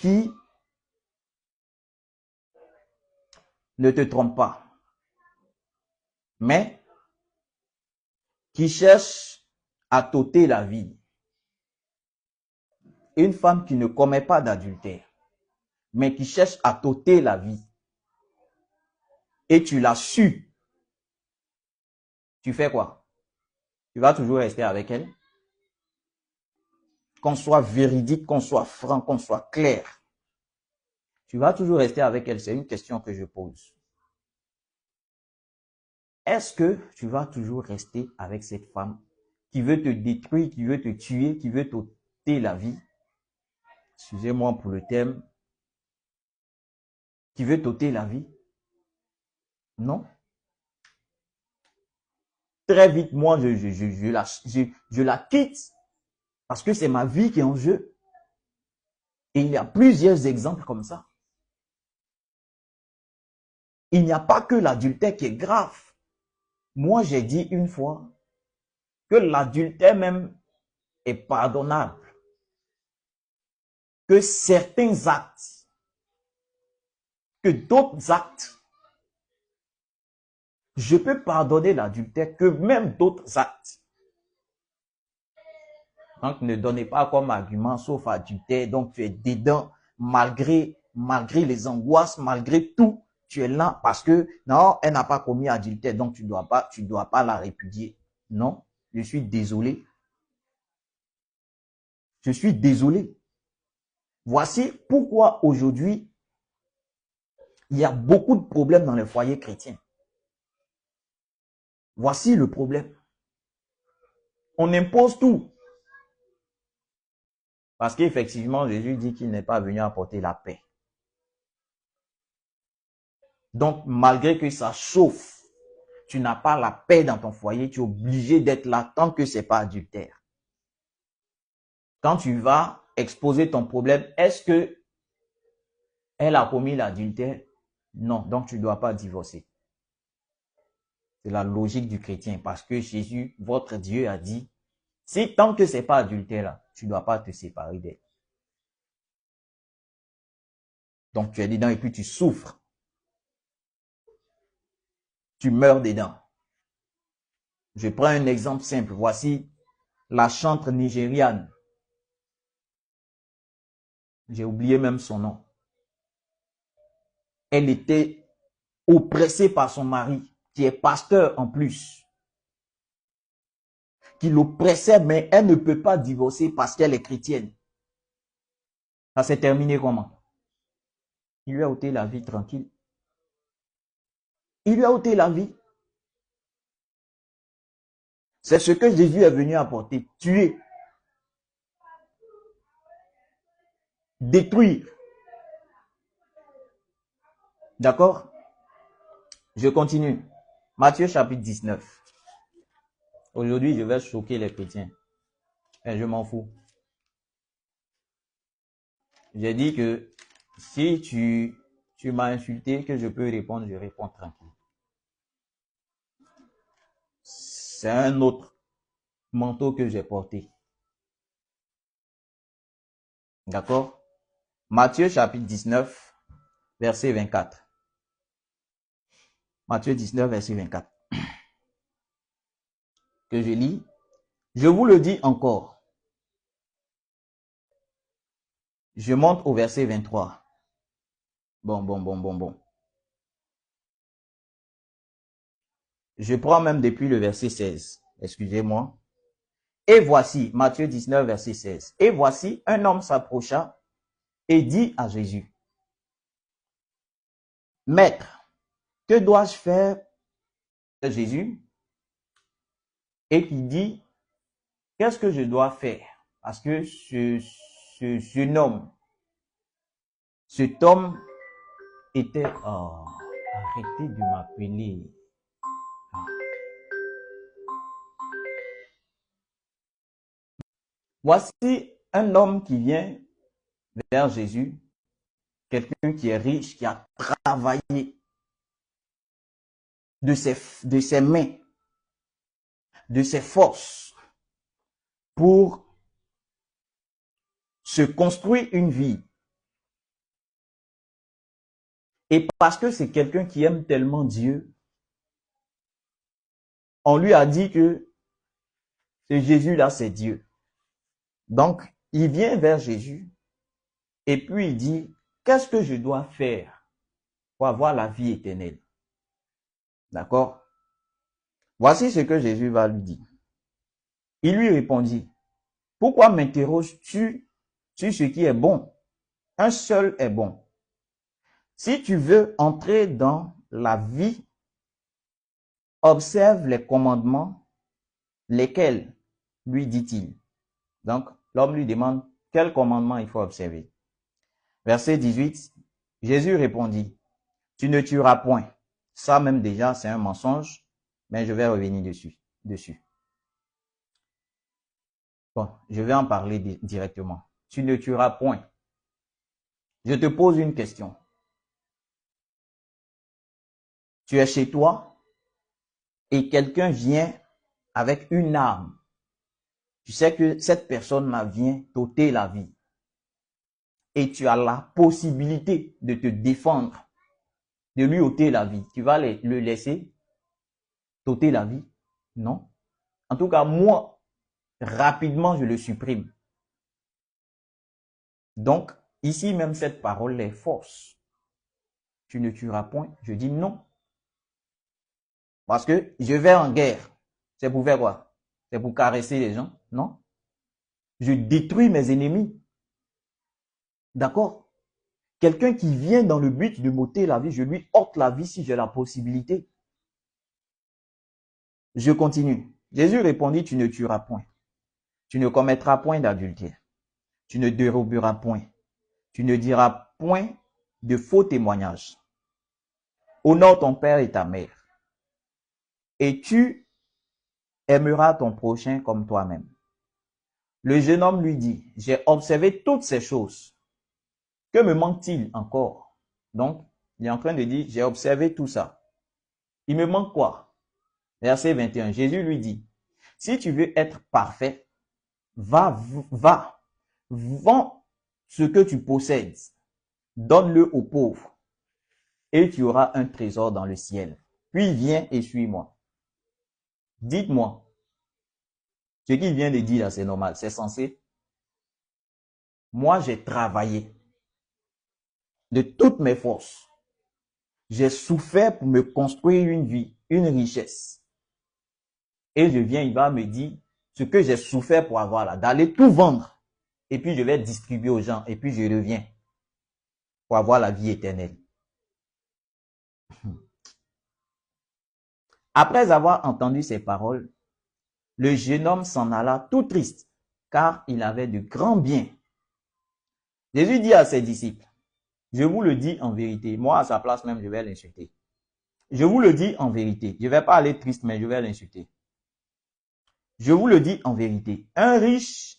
qui ne te trompe pas, mais qui cherche à t'ôter la vie. Une femme qui ne commet pas d'adultère, mais qui cherche à t'ôter la vie. Et tu l'as su. Tu fais quoi? Tu vas toujours rester avec elle? Qu'on soit véridique, qu'on soit franc, qu'on soit clair. Tu vas toujours rester avec elle? C'est une question que je pose. Est-ce que tu vas toujours rester avec cette femme qui veut te détruire, qui veut te tuer, qui veut t'ôter la vie? Excusez-moi pour le terme. Qui veut t'ôter la vie? Non. Très vite, moi, je la quitte parce que c'est ma vie qui est en jeu. Et il y a plusieurs exemples comme ça. Il n'y a pas que l'adultère qui est grave. Moi, j'ai dit une fois que l'adultère même est pardonnable. Que certains actes, que d'autres actes, je peux pardonner l'adultère que même d'autres actes. Donc, ne donnez pas comme argument, sauf adultère, donc tu es dedans, malgré les angoisses, malgré tout, tu es là parce que, non, elle n'a pas commis adultère, donc tu dois pas la répudier. Non, je suis désolé. Je suis désolé. Voici pourquoi aujourd'hui, il y a beaucoup de problèmes dans les foyers chrétiens. Voici le problème. On impose tout. Parce qu'effectivement, Jésus dit qu'il n'est pas venu apporter la paix. Donc, malgré que ça chauffe, tu n'as pas la paix dans ton foyer, tu es obligé d'être là tant que c'est pas adultère. Quand tu vas exposer ton problème, est-ce que elle a commis l'adultère? Non, donc tu ne dois pas divorcer. C'est la logique du chrétien parce que Jésus, votre Dieu, a dit, si tant que c'est pas adultère là, tu ne dois pas te séparer d'elle. Donc tu es dedans et puis tu souffres. Tu meurs dedans. Je prends un exemple simple. Voici la chanteuse nigériane. J'ai oublié même son nom. Elle était oppressée par son mari, qui est pasteur en plus, qui l'oppressait, mais elle ne peut pas divorcer parce qu'elle est chrétienne. Ça s'est terminé comment? Il lui a ôté la vie tranquille. Il lui a ôté la vie. C'est ce que Jésus est venu apporter, tuer, détruire. D'accord? Je continue. Matthieu chapitre 19. Aujourd'hui, je vais choquer les chrétiens. Et je m'en fous. J'ai dit que si tu m'as insulté, que je peux répondre, je réponds tranquille. C'est un autre manteau que j'ai porté. D'accord? Matthieu chapitre 19, verset 24. Matthieu 19, verset 24. Que je lis. Je vous le dis encore. Je monte au verset 23. Bon. Je prends même depuis le verset 16. Excusez-moi. Et voici, Matthieu 19, verset 16. Et voici, un homme s'approcha et dit à Jésus, Maître, que dois-je faire? Jésus, et qui dit, qu'est-ce que je dois faire? Parce que cet homme était, oh, arrêtez de m'appeler. Voici un homme qui vient vers Jésus, quelqu'un qui est riche, qui a travaillé de ses mains, de ses forces, pour se construire une vie. Et parce que c'est quelqu'un qui aime tellement Dieu, on lui a dit que ce Jésus-là, c'est Dieu. Donc, il vient vers Jésus et puis il dit, qu'est-ce que je dois faire pour avoir la vie éternelle? D'accord? Voici ce que Jésus va lui dire. Il lui répondit, pourquoi m'interroges-tu sur ce qui est bon? Un seul est bon. Si tu veux entrer dans la vie, observe les commandements, lesquels, lui dit-il. Donc, l'homme lui demande quel commandement il faut observer. Verset 18, Jésus répondit, tu ne tueras point. Ça même déjà, c'est un mensonge, mais je vais revenir dessus. Bon, je vais en parler directement. Tu ne tueras point. Je te pose une question. Tu es chez toi et quelqu'un vient avec une arme. Tu sais que cette personne-là vient t'ôter la vie. Et tu as la possibilité de te défendre, de lui ôter la vie. Tu vas le laisser t'ôter la vie? Non. En tout cas, moi, rapidement, je le supprime. Donc, ici même, cette parole est fausse. Tu ne tueras point. Je dis non. Parce que je vais en guerre. C'est pour faire quoi? C'est pour caresser les gens? Non. Je détruis mes ennemis. D'accord? Quelqu'un qui vient dans le but de m'ôter la vie, je lui ôte la vie si j'ai la possibilité. Je continue. Jésus répondit, tu ne tueras point. Tu ne commettras point d'adultère. Tu ne déroberas point. Tu ne diras point de faux témoignages. Honore ton père et ta mère. Et tu aimeras ton prochain comme toi-même. Le jeune homme lui dit, j'ai observé toutes ces choses. Que me manque-t-il encore? Donc, il est en train de dire, j'ai observé tout ça. Il me manque quoi? Verset 21, Jésus lui dit, si tu veux être parfait, va, vends ce que tu possèdes, donne-le aux pauvres, et tu auras un trésor dans le ciel. Puis viens et suis-moi. Dites-moi, ce qu'il vient de dire là, c'est normal, c'est censé. Moi, j'ai travaillé de toutes mes forces. J'ai souffert pour me construire une vie, une richesse. Et je viens, il va me dire ce que j'ai souffert pour avoir là, d'aller tout vendre. Et puis je vais distribuer aux gens. Et puis je reviens pour avoir la vie éternelle. Après avoir entendu ces paroles, le jeune homme s'en alla tout triste, car il avait de grands biens. Jésus dit à ses disciples, je vous le dis en vérité, moi à sa place même je vais l'insulter. Je vous le dis en vérité, je ne vais pas aller triste mais je vais l'insulter. Je vous le dis en vérité, un riche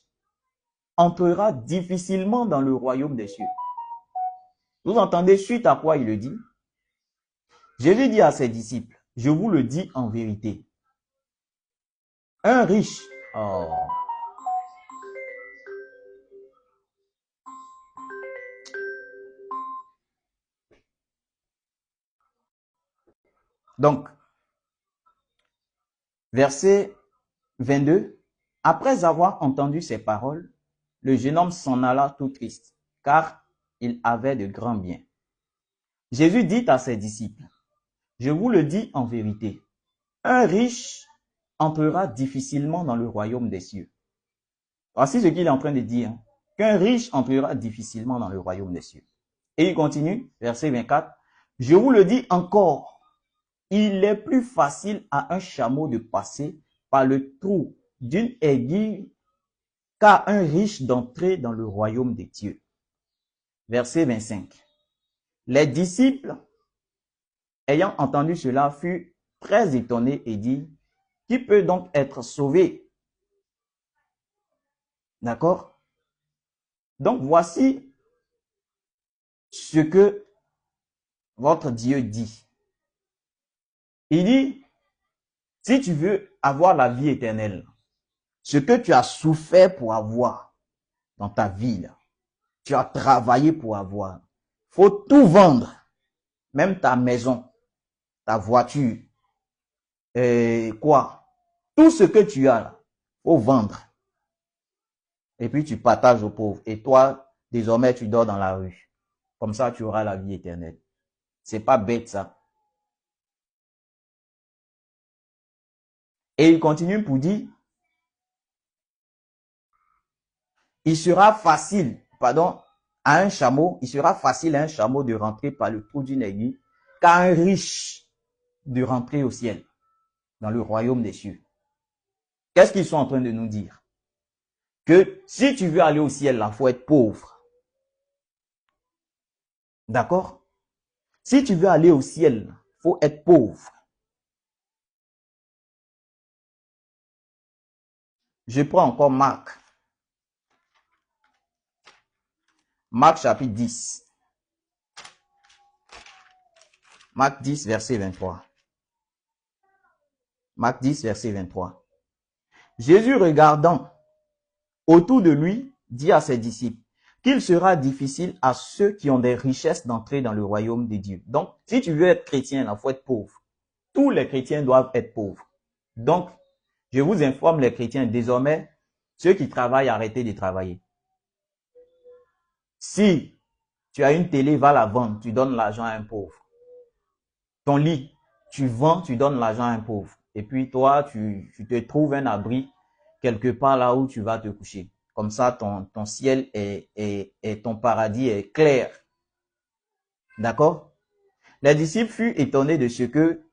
entrera difficilement dans le royaume des cieux. Vous entendez suite à quoi il le dit? Jésus dit à ses disciples, je vous le dis en vérité, un riche, Donc, verset 22, après avoir entendu ces paroles, le jeune homme s'en alla tout triste, car il avait de grands biens. Jésus dit à ses disciples, je vous le dis en vérité, un riche entrera difficilement dans le royaume des cieux. Voici ce qu'il est en train de dire, qu'un riche entrera difficilement dans le royaume des cieux. Et il continue, verset 24, je vous le dis encore, il est plus facile à un chameau de passer par le trou d'une aiguille qu'à un riche d'entrer dans le royaume des dieux. Verset 25. Les disciples, ayant entendu cela, furent très étonnés et dirent, qui peut donc être sauvé? D'accord? Donc voici ce que votre Dieu dit. Il dit, si tu veux avoir la vie éternelle, ce que tu as souffert pour avoir dans ta vie, là, tu as travaillé pour avoir, faut tout vendre même ta maison, ta voiture, tout ce que tu as là, faut vendre. Et puis tu partages aux pauvres. Et toi, désormais, tu dors dans la rue. Comme ça, tu auras la vie éternelle. C'est pas bête, ça. Et il continue pour dire, il sera facile à un chameau de rentrer par le trou d'une aiguille qu'à un riche de rentrer au ciel, dans le royaume des cieux. Qu'est-ce qu'ils sont en train de nous dire? Que si tu veux aller au ciel, là, faut être pauvre. D'accord? Si tu veux aller au ciel, faut être pauvre. Je prends encore Marc. Marc chapitre 10. Marc 10, verset 23. Marc 10, verset 23. Jésus, regardant autour de lui, dit à ses disciples qu'il sera difficile à ceux qui ont des richesses d'entrer dans le royaume de Dieu. Donc, si tu veux être chrétien, il faut être pauvre. Tous les chrétiens doivent être pauvres. Donc, je vous informe les chrétiens, désormais, ceux qui travaillent, arrêtez de travailler. Si tu as une télé, va la vendre, tu donnes l'argent à un pauvre. Ton lit, tu vends, tu donnes l'argent à un pauvre. Et puis toi, tu te trouves un abri quelque part là où tu vas te coucher. Comme ça, ton ciel et ton paradis est clair. D'accord? Les disciples furent étonnés de ce que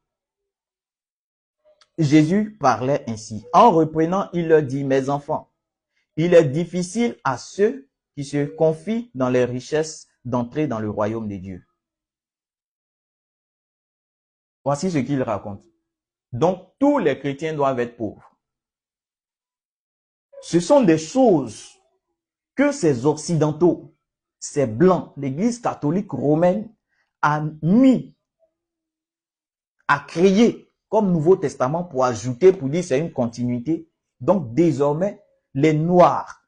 Jésus parlait ainsi. En reprenant, il leur dit, mes enfants, il est difficile à ceux qui se confient dans les richesses d'entrer dans le royaume de Dieu. Voici ce qu'il raconte. Donc, tous les chrétiens doivent être pauvres. Ce sont des choses que ces occidentaux, ces blancs, l'église catholique romaine a créé comme Nouveau Testament pour ajouter, pour dire c'est une continuité. Donc, désormais, les Noirs,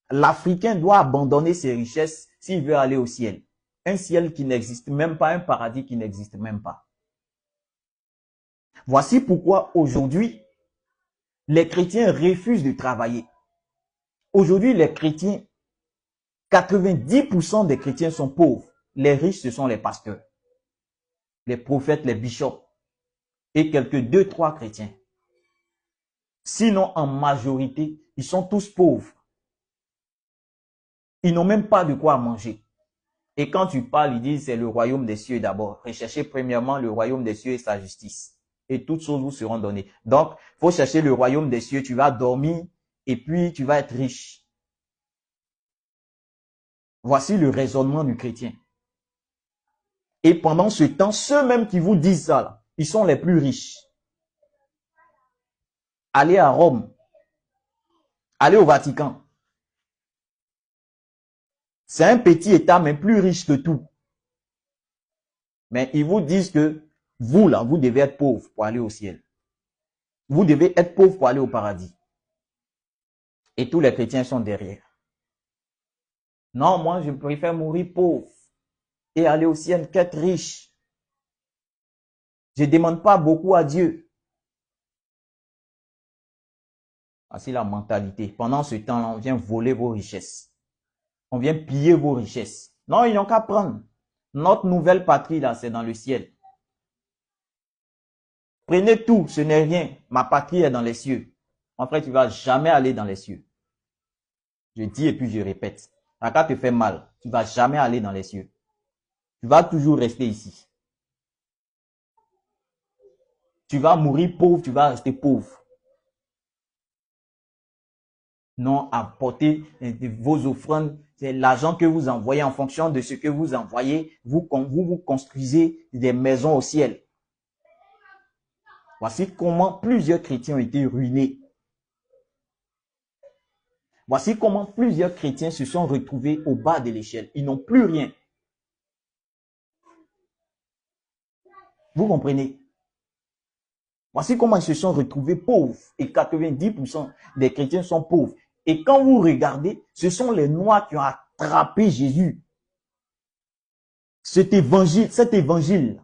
l'Africain doit abandonner ses richesses s'il veut aller au ciel. Un ciel qui n'existe même pas, un paradis qui n'existe même pas. Voici pourquoi aujourd'hui, les chrétiens refusent de travailler. Aujourd'hui, les chrétiens, 90% des chrétiens sont pauvres. Les riches, ce sont les pasteurs, les prophètes, les bishops et quelques 2-3 chrétiens. Sinon, en majorité, ils sont tous pauvres. Ils n'ont même pas de quoi manger. Et quand tu parles, ils disent c'est le royaume des cieux d'abord. Recherchez premièrement le royaume des cieux et sa justice. Et toutes choses vous seront données. Donc, il faut chercher le royaume des cieux. Tu vas dormir et puis tu vas être riche. Voici le raisonnement du chrétien. Et pendant ce temps, ceux-mêmes qui vous disent ça, là, ils sont les plus riches. Allez à Rome. Allez au Vatican. C'est un petit État, mais plus riche que tout. Mais ils vous disent que vous, là, vous devez être pauvre pour aller au ciel. Vous devez être pauvre pour aller au paradis. Et tous les chrétiens sont derrière. Non, moi, je préfère mourir pauvre et aller au ciel qu'être riche. Je ne demande pas beaucoup à Dieu. Voici la mentalité. Pendant ce temps-là, on vient voler vos richesses. On vient piller vos richesses. Non, ils n'ont qu'à prendre. Notre nouvelle patrie, là, c'est dans le ciel. Prenez tout, ce n'est rien. Ma patrie est dans les cieux. En fait, tu ne vas jamais aller dans les cieux. Je dis et puis je répète. La carte te fait mal. Tu ne vas jamais aller dans les cieux. Tu vas toujours rester ici. Tu vas mourir pauvre, tu vas rester pauvre. Non, apportez vos offrandes. C'est l'argent que vous envoyez en fonction de ce que vous envoyez. Vous construisez des maisons au ciel. Voici comment plusieurs chrétiens ont été ruinés. Voici comment plusieurs chrétiens se sont retrouvés au bas de l'échelle. Ils n'ont plus rien. Vous comprenez? Voici comment ils se sont retrouvés pauvres. Et 90% des chrétiens sont pauvres. Et quand vous regardez, ce sont les Noirs qui ont attrapé Jésus. cet évangile,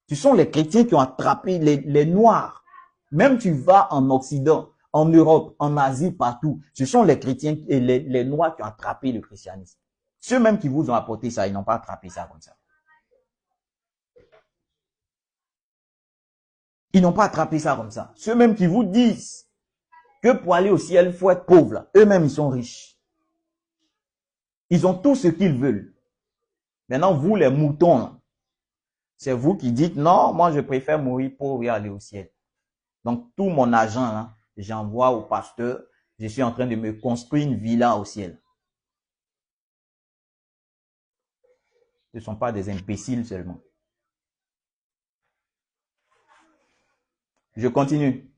ce sont les chrétiens qui ont attrapé les Noirs. Même tu vas en Occident, en Europe, en Asie, partout, ce sont les chrétiens et les Noirs qui ont attrapé le christianisme. Ceux même qui vous ont apporté ça, ils n'ont pas attrapé ça comme ça. Ils n'ont pas attrapé ça comme ça. Ceux même qui vous disent que pour aller au ciel, il faut être pauvre, eux-mêmes, ils sont riches. Ils ont tout ce qu'ils veulent. Maintenant, vous, les moutons, c'est vous qui dites, non, moi, je préfère mourir pauvre et aller au ciel. Donc, tout mon argent, j'envoie au pasteur. Je suis en train de me construire une villa au ciel. Ce ne sont pas des imbéciles seulement. Je continue.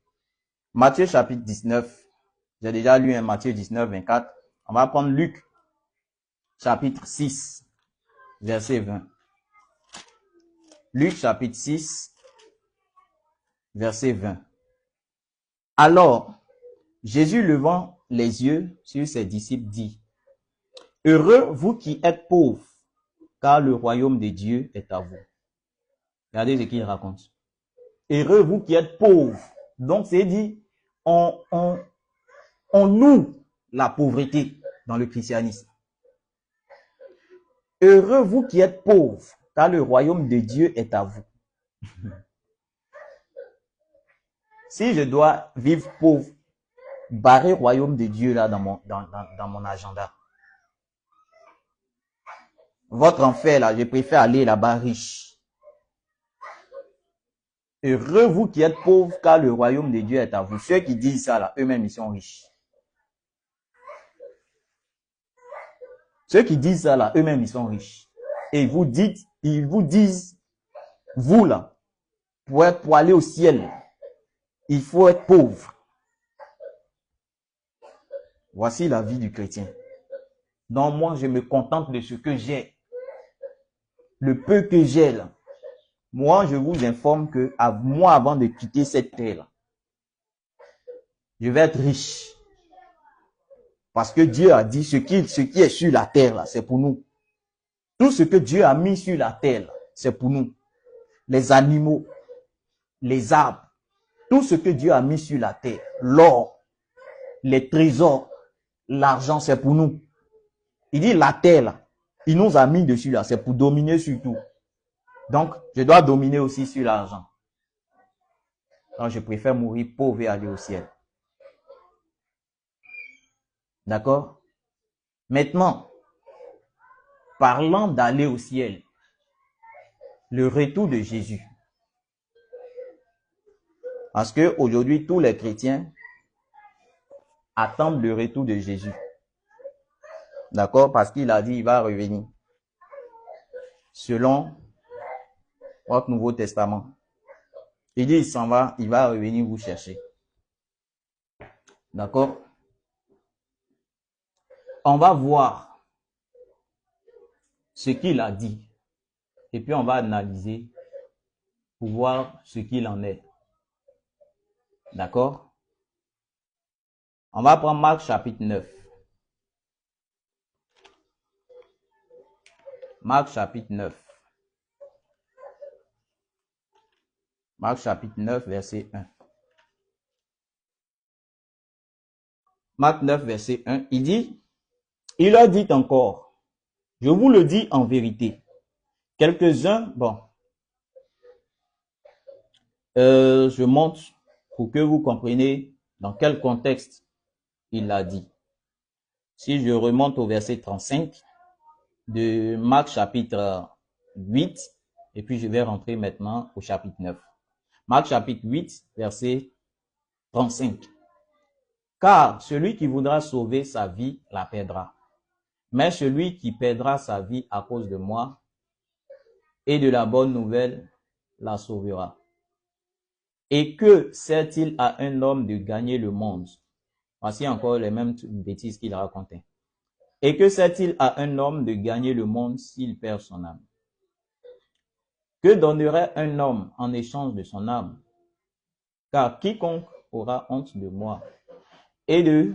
Matthieu chapitre 19. J'ai déjà lu un Matthieu 19, 24. On va prendre Luc chapitre 6, verset 20. Luc chapitre 6, verset 20. Alors, Jésus levant les yeux sur ses disciples dit, « Heureux vous qui êtes pauvres, car le royaume de Dieu est à vous. » Regardez ce qu'il raconte. « Heureux vous qui êtes pauvres. » Donc, c'est dit, on loue la pauvreté dans le christianisme. « Heureux vous qui êtes pauvres, car le royaume de Dieu est à vous. » Si je dois vivre pauvre, barrer royaume de Dieu là dans mon agenda. Votre enfer là, je préfère aller là-bas riche. Heureux vous qui êtes pauvres, car le royaume de Dieu est à vous. Ceux qui disent ça là, eux-mêmes ils sont riches. Ceux qui disent ça là, eux-mêmes ils sont riches. Et ils vous disent, vous là, pour aller au ciel, il faut être pauvre. Voici la vie du chrétien. Donc moi, je me contente de ce que j'ai. Le peu que j'ai là. Moi, je vous informe que moi, avant de quitter cette terre-là, je vais être riche. Parce que Dieu a dit, ce qui est sur la terre là, c'est pour nous. Tout ce que Dieu a mis sur la terre là, c'est pour nous. Les animaux, les arbres, tout ce que Dieu a mis sur la terre, l'or, les trésors, l'argent, c'est pour nous. Il dit la terre là, il nous a mis dessus là, c'est pour dominer sur tout. Donc, je dois dominer aussi sur l'argent. Donc, je préfère mourir pauvre et aller au ciel. D'accord? Maintenant, parlant d'aller au ciel, le retour de Jésus. Parce que aujourd'hui, tous les chrétiens attendent le retour de Jésus. D'accord? Parce qu'il a dit, il va revenir. Selon votre Nouveau Testament. Il dit, il s'en va, il va revenir vous chercher. D'accord? On va voir ce qu'il a dit. Et puis on va analyser pour voir ce qu'il en est. D'accord? On va prendre Marc chapitre 9. Marc chapitre 9. Marc chapitre 9, verset 1. Marc 9, verset 1, il dit, il leur dit encore, je vous le dis en vérité, quelques-uns, je montre pour que vous compreniez dans quel contexte il l'a dit. Si je remonte au verset 35 de Marc chapitre 8, et puis je vais rentrer maintenant au chapitre 9. Marc chapitre 8, verset 35. Car celui qui voudra sauver sa vie la perdra. Mais celui qui perdra sa vie à cause de moi et de la bonne nouvelle la sauvera. Et que sert-il à un homme de gagner le monde? Voici encore les mêmes bêtises qu'il racontait. Et que sert-il à un homme de gagner le monde s'il perd son âme? Que donnerait un homme en échange de son âme? Car quiconque aura honte de moi et de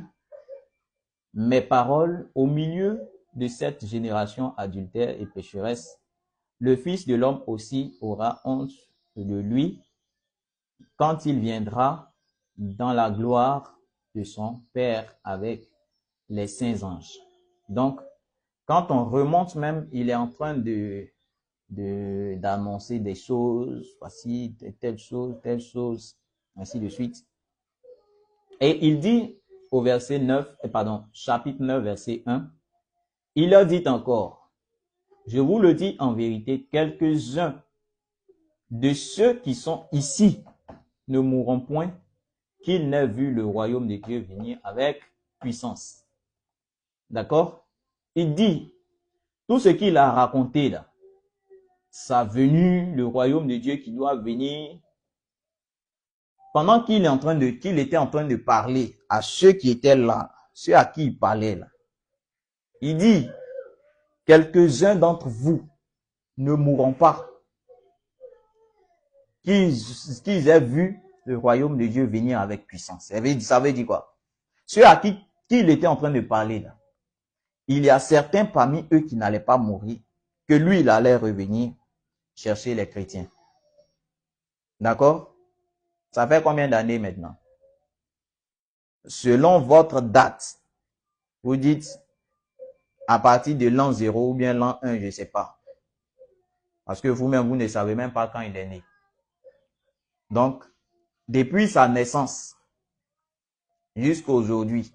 mes paroles au milieu de cette génération adultère et pécheresse, le Fils de l'homme aussi aura honte de lui quand il viendra dans la gloire de son Père avec les saints anges. Donc, quand on remonte même, il est en train d'annoncer des choses, voici telle chose, ainsi de suite. Et il dit au verset 9, chapitre 9, verset 1, il leur dit encore, je vous le dis en vérité, quelques-uns de ceux qui sont ici ne mourront point qu'ils n'aient vu le royaume de Dieu venir avec puissance. D'accord? Il dit, tout ce qu'il a raconté là, sa venue, le royaume de Dieu qui doit venir, pendant qu'il était en train de parler à ceux qui étaient là, ceux à qui il parlait là, il dit, quelques-uns d'entre vous ne mourront pas, qu'ils aient vu le royaume de Dieu venir avec puissance. Ça veut dire quoi? Ceux à qui il était en train de parler là, il y a certains parmi eux qui n'allaient pas mourir, que lui, il allait revenir chercher les chrétiens. D'accord? Ça fait combien d'années maintenant? Selon votre date, vous dites à partir de l'an 0 ou bien l'an 1, je ne sais pas. Parce que vous-même, vous ne savez même pas quand il est né. Donc, depuis sa naissance jusqu'à aujourd'hui,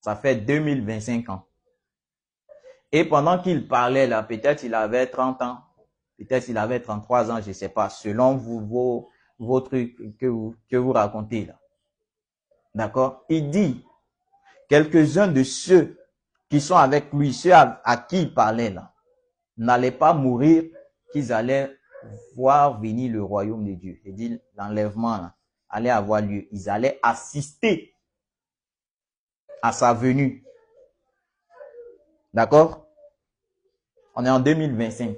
ça fait 2025 ans. Et pendant qu'il parlait là, peut-être il avait 30 ans, peut-être il avait 33 ans, je ne sais pas, selon vos trucs que vous racontez là. D'accord? Il dit, quelques-uns de ceux qui sont avec lui, ceux à qui il parlait là, n'allaient pas mourir, qu'ils allaient voir venir le royaume de Dieu. Il dit, l'enlèvement là, allait avoir lieu. Ils allaient assister à sa venue. D'accord? On est en 2025.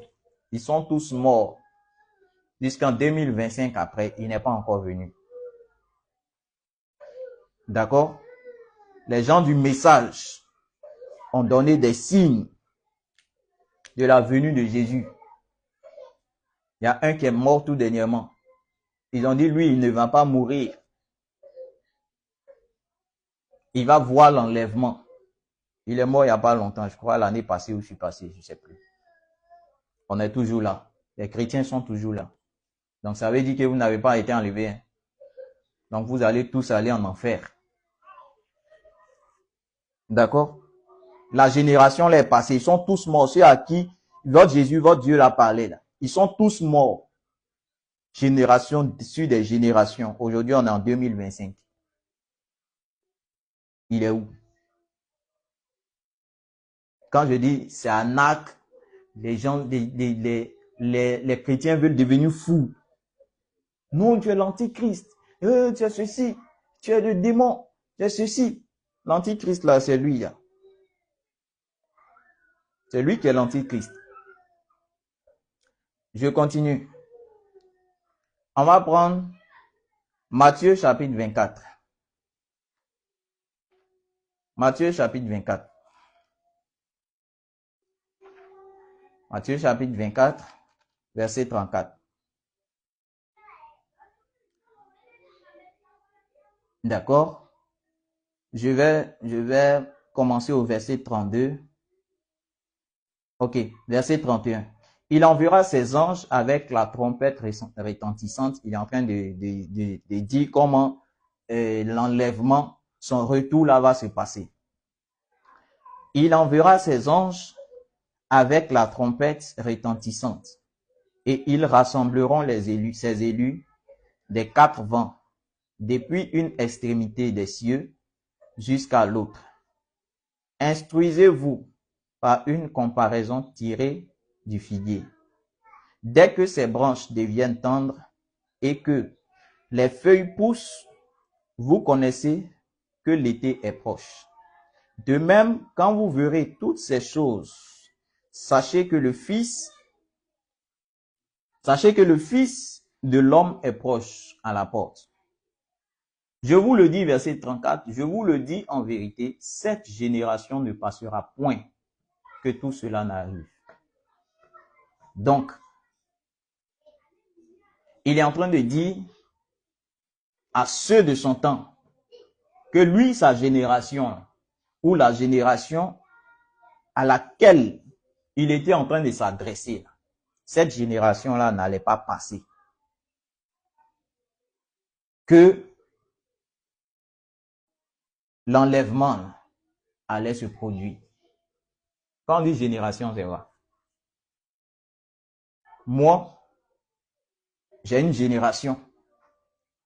Ils sont tous morts. Jusqu'en 2025 après, il n'est pas encore venu. D'accord? Les gens du message ont donné des signes de la venue de Jésus. Il y a un qui est mort tout dernièrement. Ils ont dit, lui, il ne va pas mourir. Il va voir l'enlèvement. Il est mort il n'y a pas longtemps, je crois l'année passée ou je suis passé, je ne sais plus. On est toujours là. Les chrétiens sont toujours là. Donc ça veut dire que vous n'avez pas été enlevé. Hein. Donc vous allez tous aller en enfer. D'accord? La génération là est passée. Ils sont tous morts. Ceux à qui votre Jésus, votre Dieu l'a parlé là. Ils sont tous morts. Génération sur des générations. Aujourd'hui, on est en 2025. Il est où? Quand je dis c'est un acte, les gens, les chrétiens veulent devenir fous. Non, tu es l'antichrist. Tu es ceci. Tu es le démon. Tu es ceci. L'antichrist là, c'est lui là. C'est lui qui est l'antichrist. Je continue. On va prendre Matthieu chapitre 24. Matthieu chapitre 24. Matthieu chapitre 24, verset 34. D'accord? Je vais commencer au verset 32. Ok, verset 31. Il enverra ses anges avec la trompette retentissante. Il est en train de dire comment l'enlèvement, son retour là va se passer. Il enverra ses anges avec la trompette retentissante et ils rassembleront ses élus des quatre vents, depuis une extrémité des cieux jusqu'à l'autre. Instruisez-vous par une comparaison tirée du figuier. Dès que ses branches deviennent tendres et que les feuilles poussent, vous connaissez que l'été est proche. De même, quand vous verrez toutes ces choses, sachez que le Fils de l'homme est proche à la porte. Je vous le dis, verset 34, je vous le dis en vérité, cette génération ne passera point que tout cela n'arrive. Donc, il est en train de dire à ceux de son temps que lui, sa génération, ou la génération à laquelle il était en train de s'adresser, cette génération-là n'allait pas passer. Que l'enlèvement allait se produire. Quand on dit génération, c'est quoi? Moi, j'ai une génération.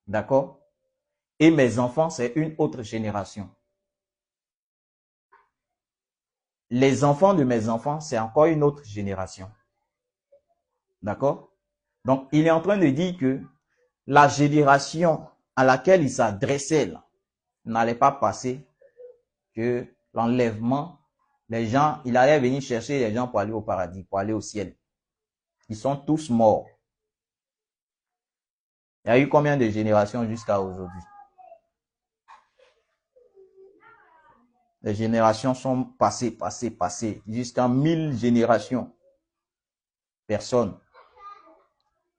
D'accord? Et mes enfants, c'est une autre génération. Les enfants de mes enfants, c'est encore une autre génération. D'accord? Donc, il est en train de dire que la génération à laquelle il s'adressait n'allait pas passer, que l'enlèvement, les gens, il allait venir chercher les gens pour aller au paradis, pour aller au ciel. Ils sont tous morts. Il y a eu combien de générations jusqu'à aujourd'hui? Les générations sont passées, jusqu'à 1000 générations. Personne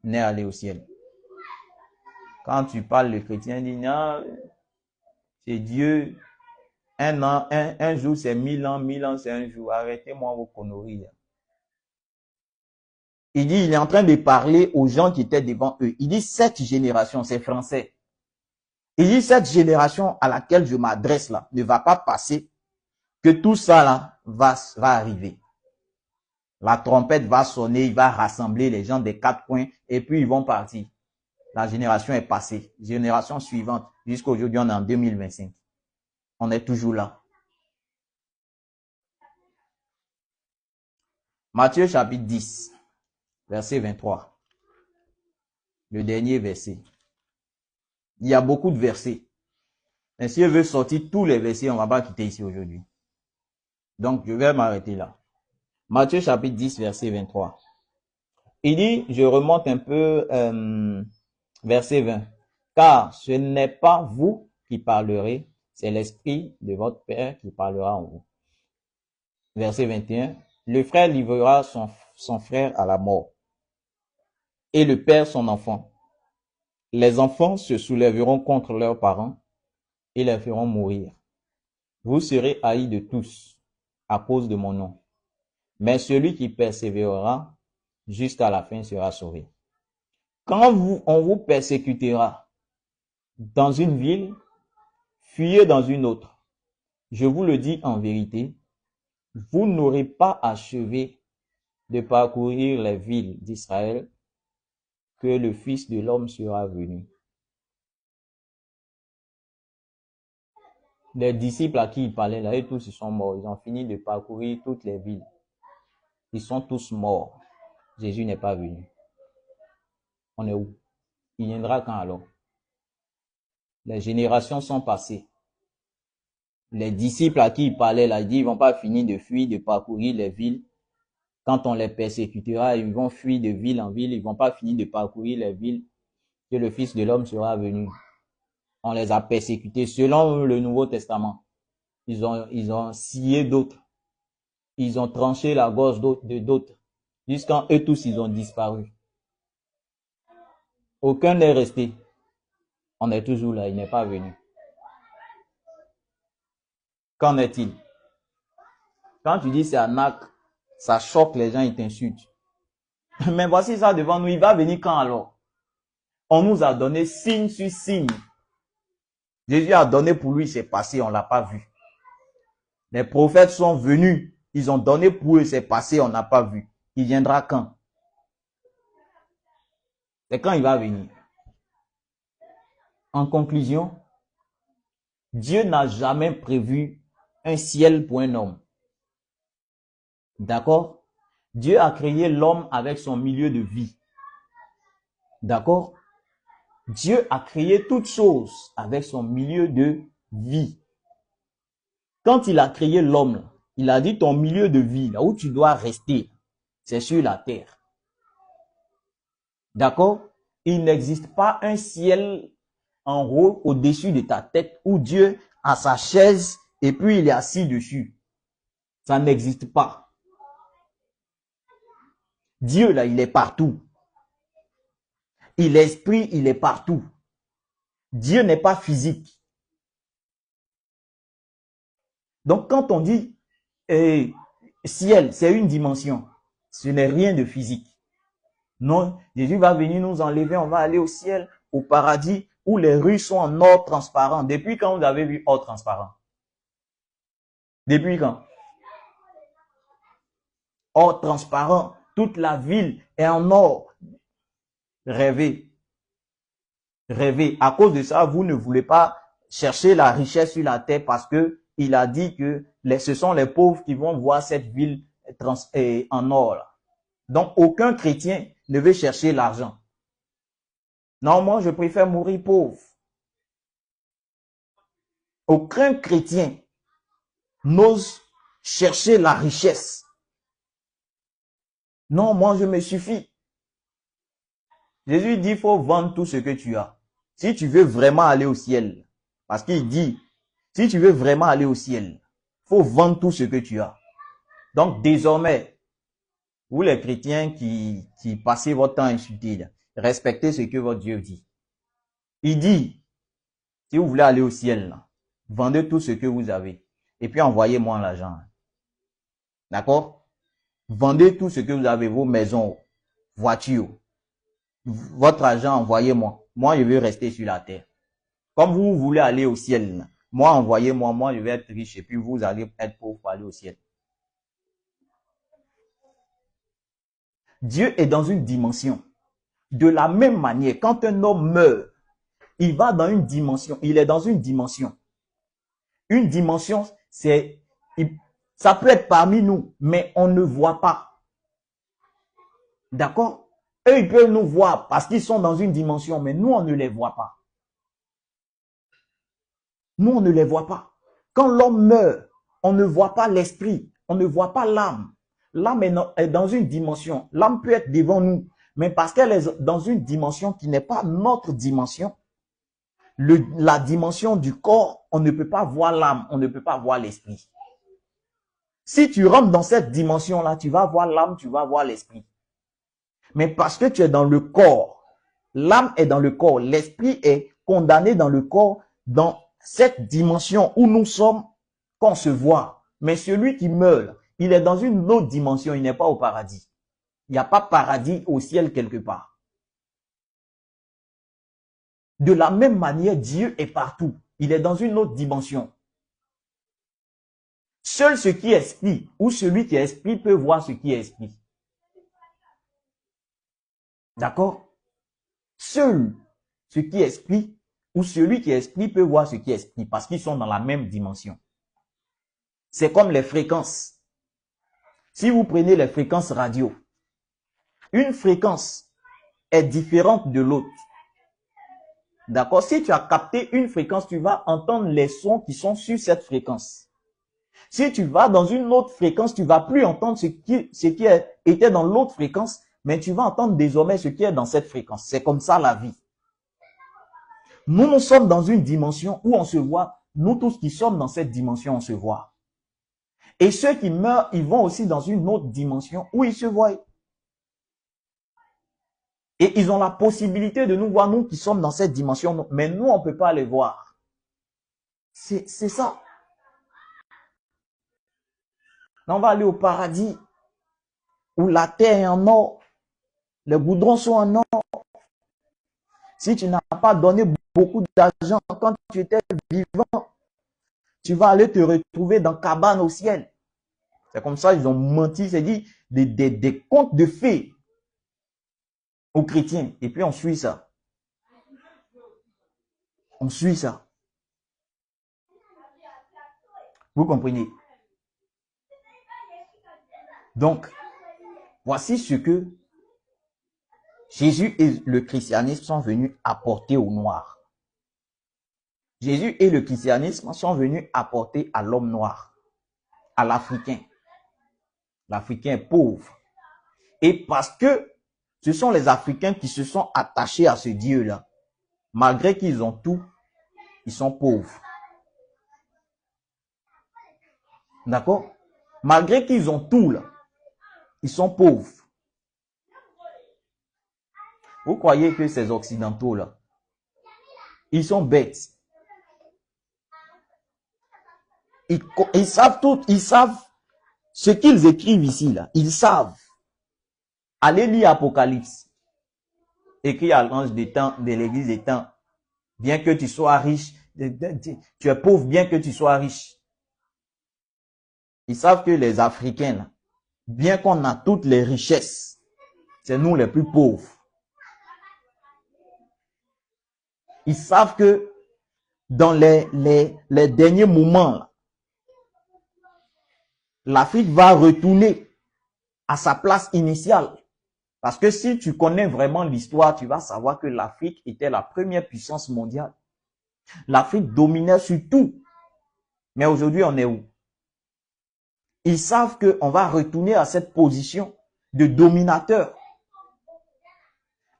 n'est allé au ciel. Quand tu parles, le chrétien dit, non, c'est Dieu. Un jour c'est 1000 ans, 1000 ans c'est un jour. Arrêtez-moi vos conneries. Il dit, il est en train de parler aux gens qui étaient devant eux. Il dit, cette génération, c'est français. Il dit, cette génération à laquelle je m'adresse là, ne va pas passer, que tout ça là va arriver. La trompette va sonner, il va rassembler les gens des 4 coins et puis ils vont partir. La génération est passée. Génération suivante, jusqu'à aujourd'hui, on est en 2025. On est toujours là. Matthieu chapitre 10, verset 23. Le dernier verset. Il y a beaucoup de versets. Mais si je veux sortir tous les versets, on ne va pas quitter ici aujourd'hui. Donc, je vais m'arrêter là. Matthieu chapitre 10, verset 23. Il dit, je remonte un peu, verset 20. Car ce n'est pas vous qui parlerez, c'est l'Esprit de votre Père qui parlera en vous. Verset 21. Le frère livrera son frère à la mort, et le père son enfant. Les enfants se soulèveront contre leurs parents et les feront mourir. Vous serez haïs de tous à cause de mon nom. Mais celui qui persévérera jusqu'à la fin sera sauvé. Quand on vous persécutera dans une ville, fuyez dans une autre. Je vous le dis en vérité, vous n'aurez pas achevé de parcourir les villes d'Israël que le Fils de l'homme sera venu. Les disciples à qui il parlait, là, eux tous ils sont morts. Ils ont fini de parcourir toutes les villes. Ils sont tous morts. Jésus n'est pas venu. On est où? Il viendra quand alors? Les générations sont passées. Les disciples à qui il parlait, là, il dit, ils vont pas finir de fuir, de parcourir les villes. Quand on les persécutera, ils vont fuir de ville en ville. Ils vont pas finir de parcourir les villes que le Fils de l'homme sera venu. On les a persécutés selon le Nouveau Testament. Ils ont scié d'autres. Ils ont tranché la gorge de d'autres. Jusqu'à eux tous, ils ont disparu. Aucun n'est resté. On est toujours là, il n'est pas venu. Qu'en est-il? Quand tu dis c'est un acte, ça choque les gens, ils t'insultent. Mais voici ça devant nous, il va venir quand alors? On nous a donné signe sur signe. Jésus a donné pour lui, c'est passé, on ne l'a pas vu. Les prophètes sont venus, ils ont donné pour eux, c'est passé, on n'a pas vu. Il viendra quand? C'est quand il va venir. En conclusion, Dieu n'a jamais prévu un ciel pour un homme. D'accord? Dieu a créé l'homme avec son milieu de vie. D'accord? Dieu a créé toutes choses avec son milieu de vie. Quand il a créé l'homme, il a dit ton milieu de vie, là où tu dois rester, c'est sur la terre. D'accord? Il n'existe pas un ciel en haut au-dessus de ta tête où Dieu a sa chaise et puis il est assis dessus. Ça n'existe pas. Dieu, là, il est partout. Il est esprit, il est partout. Dieu n'est pas physique. Donc, quand on dit ciel, c'est une dimension. Ce n'est rien de physique. Non, Jésus va venir nous enlever, on va aller au ciel, au paradis, où les rues sont en or transparent. Depuis quand vous avez vu or transparent? Depuis quand? Or transparent, toute la ville est en or. Rêvez. Rêvez. À cause de ça, vous ne voulez pas chercher la richesse sur la terre parce que il a dit que ce sont les pauvres qui vont voir cette ville en or. Là. Donc, aucun chrétien ne veut chercher l'argent. Non, moi, je préfère mourir pauvre. Aucun chrétien n'ose chercher la richesse. Non, moi, je me suffis. Jésus dit, il faut vendre tout ce que tu as. Si tu veux vraiment aller au ciel, parce qu'il dit, si tu veux vraiment aller au ciel, il faut vendre tout ce que tu as. Donc, désormais, vous les chrétiens qui passez votre temps à insulter, respectez ce que votre Dieu dit. Il dit, si vous voulez aller au ciel, vendez tout ce que vous avez. Et puis envoyez-moi l'argent. D'accord? Vendez tout ce que vous avez, vos maisons, voitures. Votre argent, envoyez-moi. Moi, je veux rester sur la terre. Comme vous voulez aller au ciel, moi, envoyez-moi. Moi, je vais être riche et puis vous allez être pauvre pour aller au ciel. Dieu est dans une dimension. De la même manière, quand un homme meurt, il va dans une dimension. Il est dans une dimension. Une dimension, ça peut être parmi nous, mais on ne voit pas. D'accord? Eux, ils peuvent nous voir parce qu'ils sont dans une dimension, mais nous, on ne les voit pas. Nous, on ne les voit pas. Quand l'homme meurt, on ne voit pas l'esprit, on ne voit pas l'âme. L'âme est dans une dimension. L'âme peut être devant nous, mais parce qu'elle est dans une dimension qui n'est pas notre dimension, la dimension du corps, on ne peut pas voir l'âme, on ne peut pas voir l'esprit. Si tu rentres dans cette dimension-là, tu vas voir l'âme, tu vas voir l'esprit. Mais parce que tu es dans le corps, l'âme est dans le corps, l'esprit est condamné dans le corps, dans cette dimension où nous sommes, qu'on se voit. Mais celui qui meurt, il est dans une autre dimension, il n'est pas au paradis. Il n'y a pas paradis au ciel quelque part. De la même manière, Dieu est partout. Il est dans une autre dimension. Seul ce qui est esprit ou celui qui est esprit peut voir ce qui est esprit. D'accord? Seul ce qui est esprit ou celui qui est esprit peut voir ce qui est esprit parce qu'ils sont dans la même dimension. C'est comme les fréquences. Si vous prenez les fréquences radio, une fréquence est différente de l'autre. D'accord? Si tu as capté une fréquence, tu vas entendre les sons qui sont sur cette fréquence. Si tu vas dans une autre fréquence, tu vas plus entendre ce qui était dans l'autre fréquence, mais tu vas entendre désormais ce qui est dans cette fréquence. C'est comme ça la vie. Nous sommes dans une dimension où on se voit. Nous tous qui sommes dans cette dimension, on se voit. Et ceux qui meurent, ils vont aussi dans une autre dimension où ils se voient. Et ils ont la possibilité de nous voir, nous qui sommes dans cette dimension, mais nous, on ne peut pas les voir. C'est ça. Là, on va aller au paradis, où la terre est en or, les goudrons sont en or. Si tu n'as pas donné beaucoup d'argent quand tu étais vivant, tu vas aller te retrouver dans cabane au ciel. C'est comme ça, ils ont menti, c'est dit des contes de fées aux chrétiens. Et puis on suit ça. On suit ça. Vous comprenez? Donc, voici ce que Jésus et le christianisme sont venus apporter aux Noirs. Jésus et le christianisme sont venus apporter à l'homme noir, à l'Africain. L'Africain est pauvre. Et parce que ce sont les Africains qui se sont attachés à ce Dieu-là, malgré qu'ils ont tout, ils sont pauvres. D'accord? Malgré qu'ils ont tout là, ils sont pauvres. Vous croyez que ces Occidentaux-là, ils sont bêtes. Ils savent tout, ils savent ce qu'ils écrivent ici, là. Ils savent. Allez lire Apocalypse. Écrit à l'ange des temps, de l'église des temps. Bien que tu sois riche, tu es pauvre, bien que tu sois riche. Ils savent que les Africains, là, bien qu'on a toutes les richesses, c'est nous les plus pauvres. Ils savent que dans les derniers moments, l'Afrique va retourner à sa place initiale. Parce que si tu connais vraiment l'histoire, tu vas savoir que l'Afrique était la première puissance mondiale. L'Afrique dominait sur tout. Mais aujourd'hui, on est où? Ils savent qu'on va retourner à cette position de dominateur.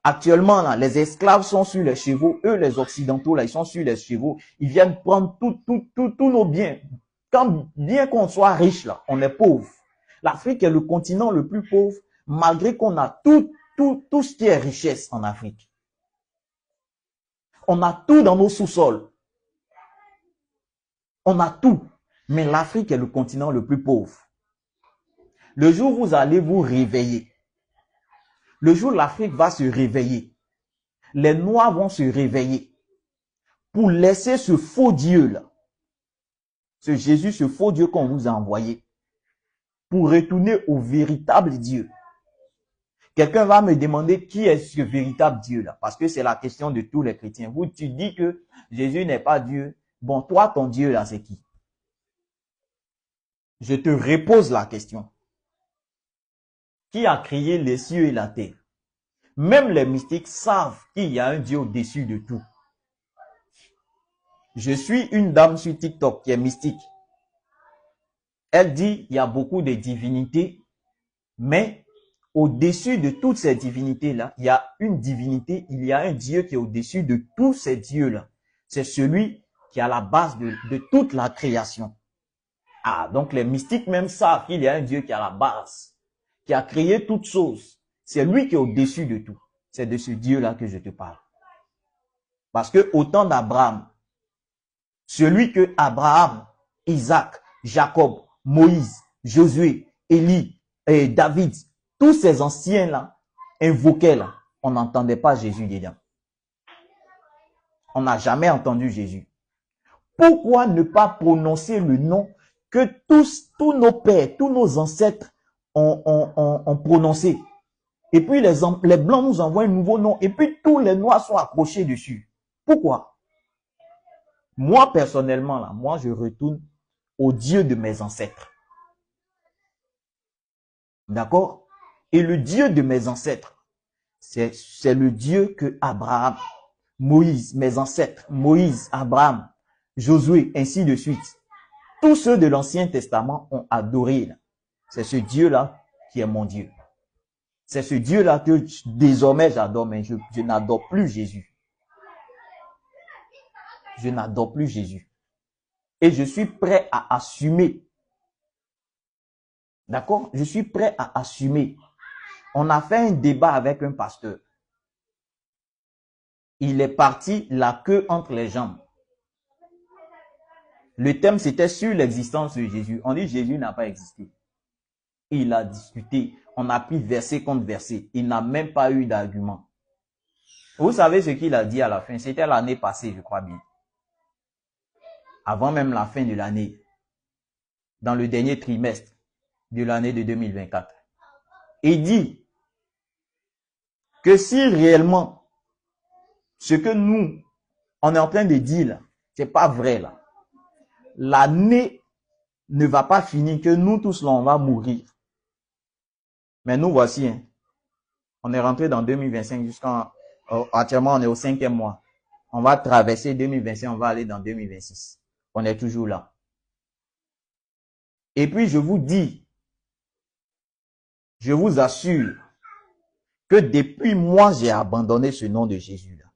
Actuellement, là, les esclaves sont sur les chevaux. Eux, les Occidentaux, là, ils sont sur les chevaux. Ils viennent prendre tous nos biens. Quand bien qu'on soit riche, là, on est pauvre. L'Afrique est le continent le plus pauvre, malgré qu'on a tout ce qui est richesse en Afrique. On a tout dans nos sous-sols. On a tout. Mais l'Afrique est le continent le plus pauvre. Le jour où vous allez vous réveiller, le jour où l'Afrique va se réveiller, les Noirs vont se réveiller pour laisser ce faux Dieu-là, ce Jésus, ce faux Dieu qu'on vous a envoyé, pour retourner au véritable Dieu. Quelqu'un va me demander qui est ce véritable Dieu-là, parce que c'est la question de tous les chrétiens. Vous, tu dis que Jésus n'est pas Dieu. Bon, toi, ton Dieu là, c'est qui? Je te repose la question. Qui a créé les cieux et la terre? Même les mystiques savent qu'il y a un Dieu au-dessus de tout. Je suis une dame sur TikTok qui est mystique. Elle dit il y a beaucoup de divinités, mais au-dessus de toutes ces divinités-là, il y a une divinité, il y a un Dieu qui est au-dessus de tous ces dieux-là. C'est celui qui est à la base de toute la création. Ah, donc les mystiques même savent qu'il y a un Dieu qui est à la base, qui a créé toutes choses. C'est lui qui est au-dessus de tout. C'est de ce Dieu-là que je te parle. Parce que au temps d'Abraham, celui que Abraham, Isaac, Jacob, Moïse, Josué, Élie, et David, tous ces anciens-là, invoquaient là, on n'entendait pas Jésus dedans. On n'a jamais entendu Jésus. Pourquoi ne pas prononcer le nom que tous nos pères, tous nos ancêtres ont prononcé? Et puis les Blancs nous envoient un nouveau nom. Et puis tous les Noirs sont accrochés dessus. Pourquoi? Moi, personnellement, là, moi, je retourne au Dieu de mes ancêtres. D'accord? Et le Dieu de mes ancêtres, c'est le Dieu que Abraham, Moïse, mes ancêtres, Moïse, Abraham, Josué, ainsi de suite. Tous ceux de l'Ancien Testament ont adoré. C'est ce Dieu-là qui est mon Dieu. C'est ce Dieu-là que désormais j'adore, mais je n'adore plus Jésus. Je n'adore plus Jésus. Et je suis prêt à assumer. D'accord? Je suis prêt à assumer. On a fait un débat avec un pasteur. Il est parti la queue entre les jambes. Le thème, c'était sur l'existence de Jésus. On dit Jésus n'a pas existé. Il a discuté. On a pris verset contre verset. Il n'a même pas eu d'argument. Vous savez ce qu'il a dit à la fin? C'était l'année passée, je crois bien. Avant même la fin de l'année. Dans le dernier trimestre de l'année de 2024. Il dit que si réellement ce que nous, on est en train de dire là, c'est pas vrai là. L'année ne va pas finir, que nous tous là, on va mourir. Mais nous voici, hein. On est rentré dans 2025 jusqu'en... Actuellement, on est au 5e mois. On va traverser 2025, on va aller dans 2026. On est toujours là. Et puis, je vous dis, je vous assure que depuis moi, j'ai abandonné ce nom de Jésus-là.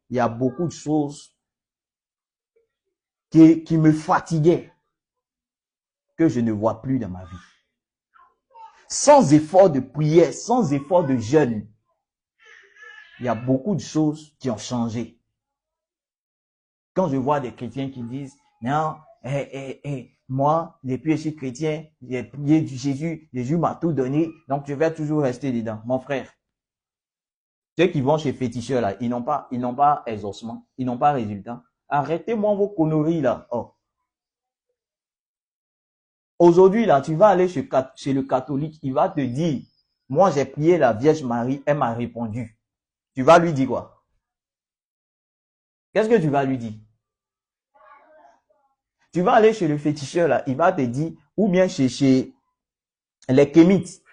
Il y a beaucoup de choses qui me fatiguaient, que je ne vois plus dans ma vie. Sans effort de prière, sans effort de jeûne, il y a beaucoup de choses qui ont changé. Quand je vois des chrétiens qui disent, non, moi, depuis que je suis chrétien, j'ai prié du Jésus, Jésus m'a tout donné, donc je vais toujours rester dedans. Mon frère, ceux qui vont chez féticheurs là, ils n'ont pas exaucement, ils n'ont pas résultat. Arrêtez-moi vos conneries là. Oh. Aujourd'hui là, tu vas aller chez le catholique, il va te dire, moi j'ai prié la Vierge Marie, elle m'a répondu. Tu vas lui dire quoi? Qu'est-ce que tu vas lui dire? Tu vas aller chez le féticheur là, il va te dire, ou bien chez les kémites,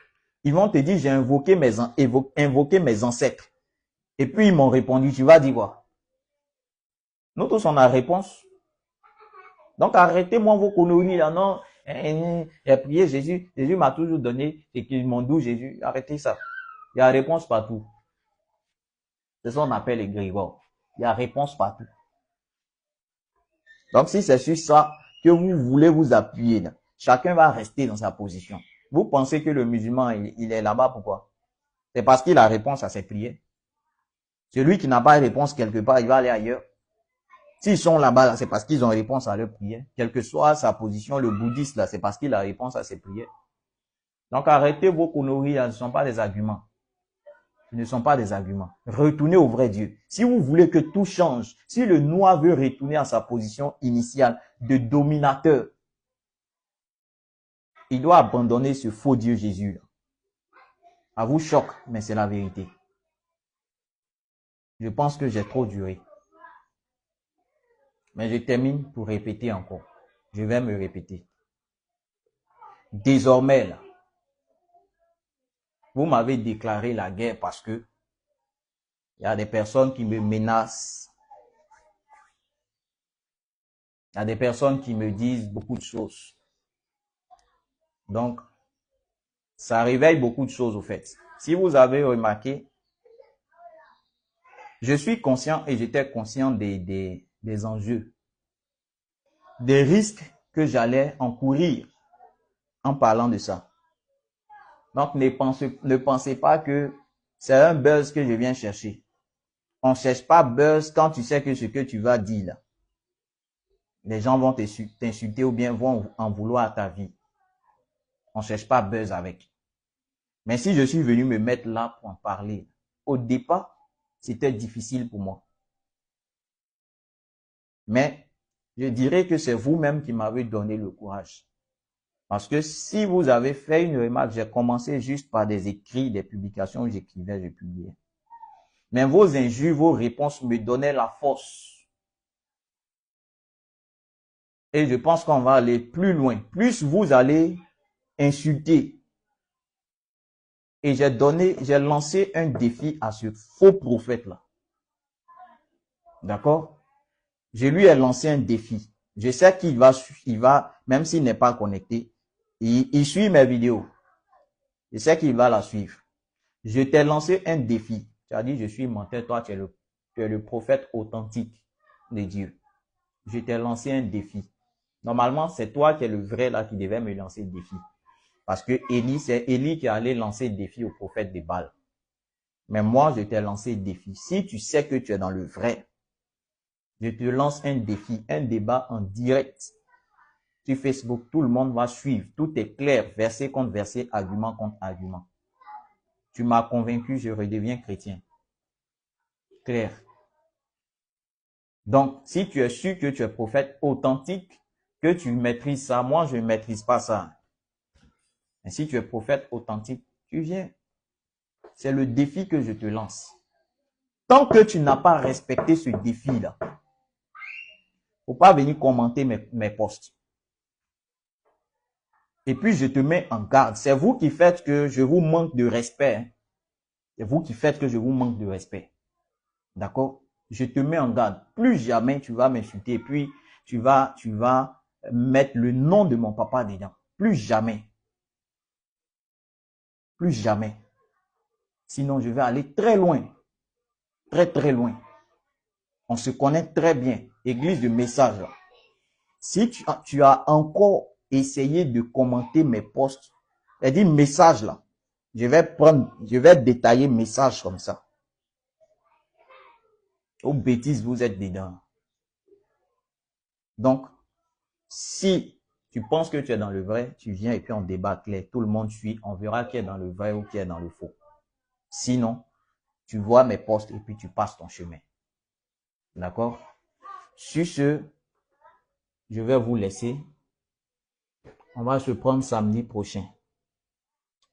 ils vont te dire, j'ai invoqué mes ancêtres. Et puis ils m'ont répondu, tu vas dire quoi? Nous tous on a réponse. Donc arrêtez-moi vos conneries là, non. J'ai prié Jésus, Jésus m'a toujours donné et qu'ils m'ont dit Jésus. Arrêtez ça. Il y a réponse partout. C'est ça qu'on appelle les grégores. Il y a réponse partout. Donc si c'est sur ça que vous voulez vous appuyer, là, chacun va rester dans sa position. Vous pensez que le musulman, il est là-bas, pourquoi? C'est parce qu'il a réponse à ses prières. Celui qui n'a pas réponse quelque part, il va aller ailleurs. S'ils sont là-bas, là, c'est parce qu'ils ont réponse à leurs prières. Quelle que soit sa position, le bouddhiste, là, c'est parce qu'il a réponse à ses prières. Donc arrêtez vos conneries, là, ce ne sont pas des arguments. Ce ne sont pas des arguments. Retournez au vrai Dieu. Si vous voulez que tout change, si le noir veut retourner à sa position initiale de dominateur, il doit abandonner ce faux Dieu Jésus. Là. À vous choque, mais c'est la vérité. Je pense que j'ai trop duré. Mais je termine pour répéter encore. Je vais me répéter. Désormais, là, vous m'avez déclaré la guerre parce que il y a des personnes qui me menacent. Il y a des personnes qui me disent beaucoup de choses. Donc, ça réveille beaucoup de choses au fait. Si vous avez remarqué, je suis conscient et j'étais conscient des enjeux, des risques que j'allais encourir en parlant de ça. Donc, ne pensez pas que c'est un buzz que je viens chercher. On ne cherche pas buzz quand tu sais que ce que tu vas dire là, les gens vont t'insulter ou bien vont en vouloir à ta vie. On ne cherche pas buzz avec. Mais si je suis venu me mettre là pour en parler, au départ, c'était difficile pour moi. Mais je dirais que c'est vous-même qui m'avez donné le courage. Parce que si vous avez fait une remarque, j'ai commencé juste par des écrits, des publications où j'écrivais, je publiais. Mais vos injures, vos réponses me donnaient la force. Et je pense qu'on va aller plus loin. Plus vous allez insulter. Et j'ai lancé un défi à ce faux prophète-là. D'accord? Je lui ai lancé un défi. Je sais qu'il va, même s'il n'est pas connecté, il suit mes vidéos. Je sais qu'il va la suivre. Je t'ai lancé un défi. Tu as dit, je suis menteur, toi, tu es le prophète authentique de Dieu. Je t'ai lancé un défi. Normalement, c'est toi qui es le vrai là qui devait me lancer le défi. Parce que c'est Élie qui allait lancer le défi au prophète de Baal. Mais moi, je t'ai lancé le défi. Si tu sais que tu es dans le vrai, je te lance un défi, un débat en direct. Sur Facebook, tout le monde va suivre. Tout est clair, verset contre verset, argument contre argument. Tu m'as convaincu, je redeviens chrétien. Clair. Donc, si tu es sûr que tu es prophète authentique, que tu maîtrises ça, moi je ne maîtrise pas ça. Mais si tu es prophète authentique, tu viens. C'est le défi que je te lance. Tant que tu n'as pas respecté ce défi-là, faut pas venir commenter mes posts. Et puis je te mets en garde. C'est vous qui faites que je vous manque de respect. C'est vous qui faites que je vous manque de respect. D'accord? Je te mets en garde. Plus jamais tu vas m'insulter. Puis tu vas mettre le nom de mon papa dedans. Plus jamais. Plus jamais. Sinon, je vais aller très loin. Très, très loin. On se connaît très bien. Église de message. Si tu as encore essayé de commenter mes posts, c'est-à-dire message là, je vais détailler message comme ça. aux bêtises vous êtes dedans. Donc, si tu penses que tu es dans le vrai, tu viens et puis on débat clair. Tout le monde suit, on verra qui est dans le vrai ou qui est dans le faux. Sinon, tu vois mes posts et puis tu passes ton chemin. D'accord? Sur ce, je vais vous laisser. On va se prendre samedi prochain.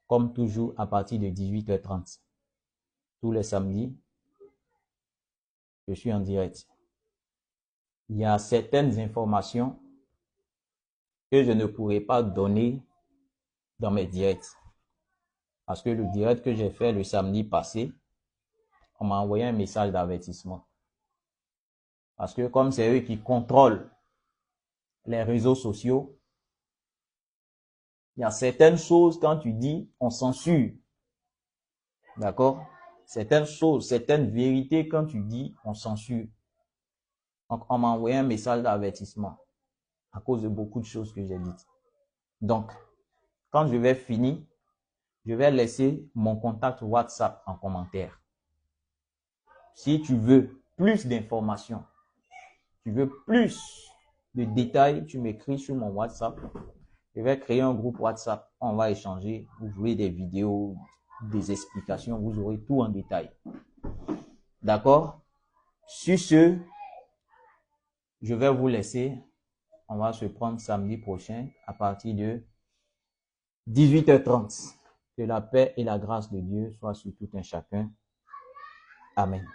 Comme toujours, à partir de 18h30. Tous les samedis, je suis en direct. Il y a certaines informations que je ne pourrai pas donner dans mes directs. Parce que le direct que j'ai fait le samedi passé, on m'a envoyé un message d'avertissement. Parce que comme c'est eux qui contrôlent les réseaux sociaux, il y a certaines choses, quand tu dis, on censure. D'accord? Certaines choses, certaines vérités, quand tu dis, on censure. Donc, on m'a envoyé un message d'avertissement à cause de beaucoup de choses que j'ai dites. Donc, quand je vais finir, je vais laisser mon contact WhatsApp en commentaire. Si tu veux plus d'informations, tu veux plus de détails, tu m'écris sur mon WhatsApp. Je vais créer un groupe WhatsApp. On va échanger. Vous jouez des vidéos, des explications. Vous aurez tout en détail. D'accord? Sur ce, je vais vous laisser. On va se prendre samedi prochain à partir de 18h30. Que la paix et la grâce de Dieu soient sur tout un chacun. Amen.